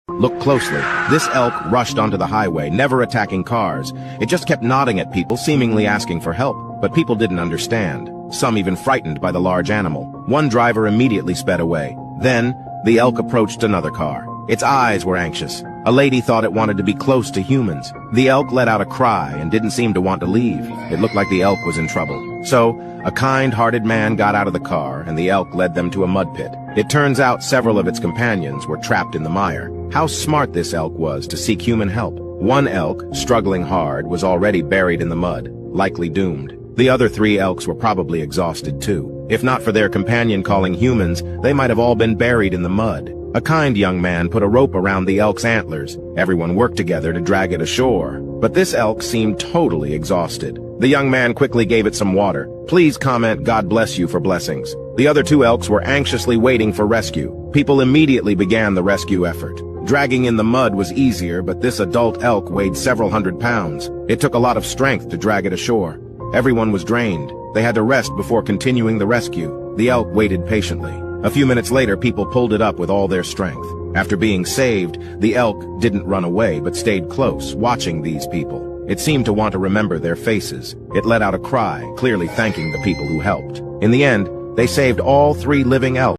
Look closely. This elk rushed onto the highway, never attacking cars. It just kept nodding at people, seemingly asking for help. But people didn't understand, some even frightened by the large animal. One driver immediately sped away. Then, the elk approached another car. Its eyes were anxious. A lady thought it wanted to be close to humans. The elk let out a cry and didn't seem to want to leave. It looked like the elk was in trouble. So, a kind-hearted man got out of the car, and the elk led them to a mud pit. It turns out several of its companions were trapped in the mire. How smart this elk was to seek human help. One elk, struggling hard, was already buried in the mud, likely doomed. The other 3 elks were probably exhausted too. If not for their companion calling humans, they might have all been buried in the mud. A kind young man put a rope around the elk's antlers. Everyone worked together to drag it ashore. But this elk seemed totally exhausted. The young man quickly gave it some water. Please comment "God bless you" for blessings. The other 2 elks were anxiously waiting for rescue. People immediately began the rescue effort. Dragging in the mud was easier, but this adult elk weighed several hundred pounds. It took a lot of strength to drag it ashore. Everyone was drained. They had to rest before continuing the rescue. The elk waited patiently. A few minutes later, people pulled it up with all their strength. After being saved, the elk didn't run away but stayed close, watching these people. It seemed to want to remember their faces. It let out a cry, clearly thanking the people who helped. In the end, they saved all 3 living elk.